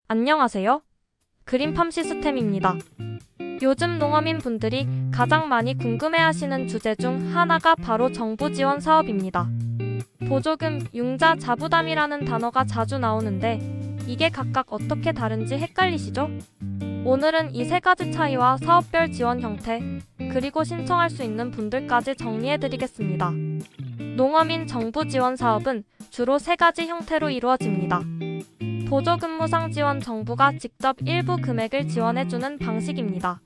안녕하세요. 그린팜 시스템입니다. 요즘 농어민 분들이 가장 많이 궁금해하시는 주제 중 하나가 바로 정부 지원 사업입니다. 보조금, 융자, 자부담이라는 단어가 자주 나오는데 이게 각각 어떻게 다른지 헷갈리시죠? 오늘은 이 세 가지 차이와 사업별 지원 형태, 그리고 신청할 수 있는 분들까지 정리해드리겠습니다. 농어민 정부 지원 사업은 주로 세 가지 형태로 이루어집니다. 보조근무상 지원 정부가 직접 일부 금액을 지원해주는 방식입니다.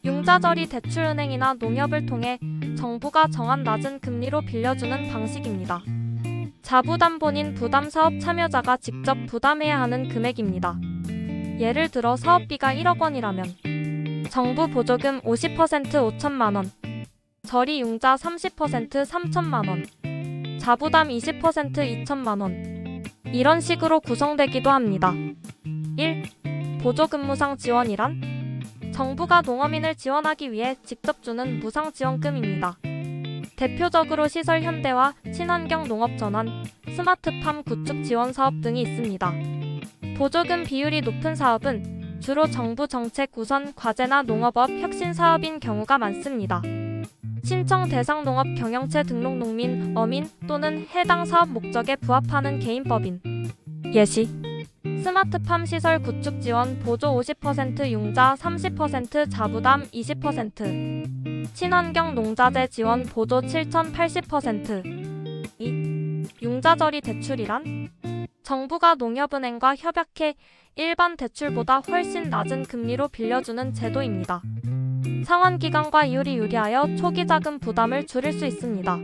융자저리 대출은행이나 농협을 통해 정부가 정한 낮은 금리로 빌려주는 방식입니다. 자부담 본인 부담 사업 참여자가 직접 부담해야 하는 금액입니다. 예를 들어 사업비가 1억 원이라면 정부 보조금 50% 5천만 원, 저리 융자 30% 3천만 원, 자부담 20% 2천만 원, 이런 식으로 구성되기도 합니다. 1. 보조근무상 지원이란? 정부가 농어민을 지원하기 위해 직접 주는 무상지원금입니다. 대표적으로 시설 현대화, 친환경 농업 전환, 스마트팜 구축 지원 사업 등이 있습니다. 보조금 비율이 높은 사업은 주로 정부 정책 우선 과제나 농업업 혁신 사업인 경우가 많습니다. 신청 대상 농업 경영체 등록 농민, 어민 또는 해당 사업 목적에 부합하는 개인법인. 예시: 스마트팜 시설 구축 지원 보조 50% 융자 30% 자부담 20%, 친환경 농자재 지원 보조 7,080%. 2. 융자저리 대출이란? 정부가 농협은행과 협약해 일반 대출보다 훨씬 낮은 금리로 빌려주는 제도입니다. 상환기간과 이율이 유리하여 초기 자금 부담을 줄일 수 있습니다.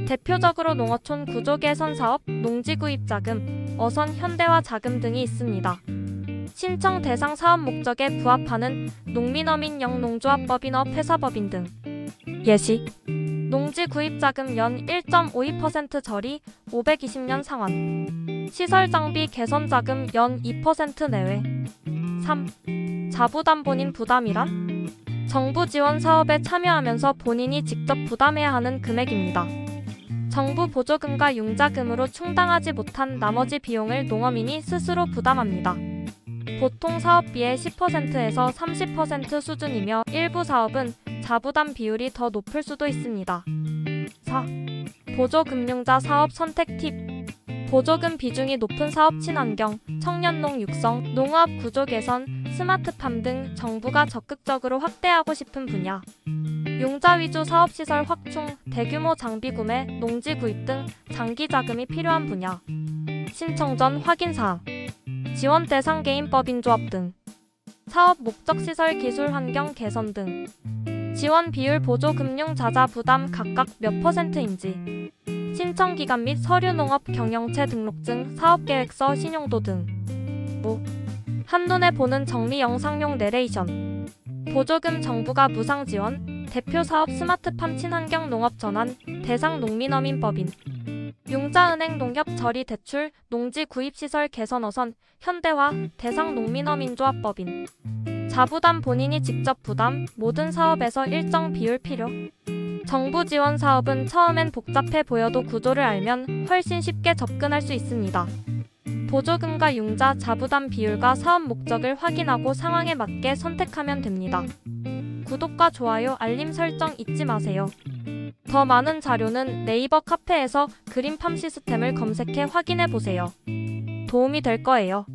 대표적으로 농어촌 구조 개선 사업, 농지 구입 자금, 어선 현대화 자금 등이 있습니다. 신청 대상 사업 목적에 부합하는 농민어민형 농조합법인업 회사법인 등. 예시: 농지 구입 자금 연 1.52% 저리 520년 상환, 시설 장비 개선 자금 연 2% 내외. 3. 자부담 본인 부담이란? 정부 지원 사업에 참여하면서 본인이 직접 부담해야 하는 금액입니다. 정부 보조금과 융자금으로 충당하지 못한 나머지 비용을 농어민이 스스로 부담합니다. 보통 사업비의 10%에서 30% 수준이며 일부 사업은 자부담 비율이 더 높을 수도 있습니다. 4. 보조금융자 사업 선택 팁. 보조금 비중이 높은 사업 친환경, 청년농 육성, 농업 구조 개선, 스마트팜 등 정부가 적극적으로 확대하고 싶은 분야. 융자 위주 사업시설 확충, 대규모 장비 구매, 농지 구입 등 장기 자금이 필요한 분야. 신청 전 확인사항, 지원 대상 개인법인조합 등. 사업 목적 시설 기술 환경 개선 등. 지원 비율 보조 금융 자자 부담 각각 몇 %인지. 신청 기간 및 서류 농업 경영체 등록증, 사업계획서 신용도 등. 5. 한눈에 보는 정리 영상용 내레이션. 보조금 정부가 무상 지원, 대표 사업 스마트팜 친환경 농업 전환, 대상 농민어민법인. 융자은행 농협 저리 대출, 농지 구입 시설 개선 어선, 현대화, 대상 농민어민조합법인. 자부담 본인이 직접 부담, 모든 사업에서 일정 비율 필요. 정부 지원 사업은 처음엔 복잡해 보여도 구조를 알면 훨씬 쉽게 접근할 수 있습니다. 보조금과 융자, 자부담 비율과 사업 목적을 확인하고 상황에 맞게 선택하면 됩니다. 구독과 좋아요, 알림 설정 잊지 마세요. 더 많은 자료는 네이버 카페에서 그린팜 시스템을 검색해 확인해 보세요. 도움이 될 거예요.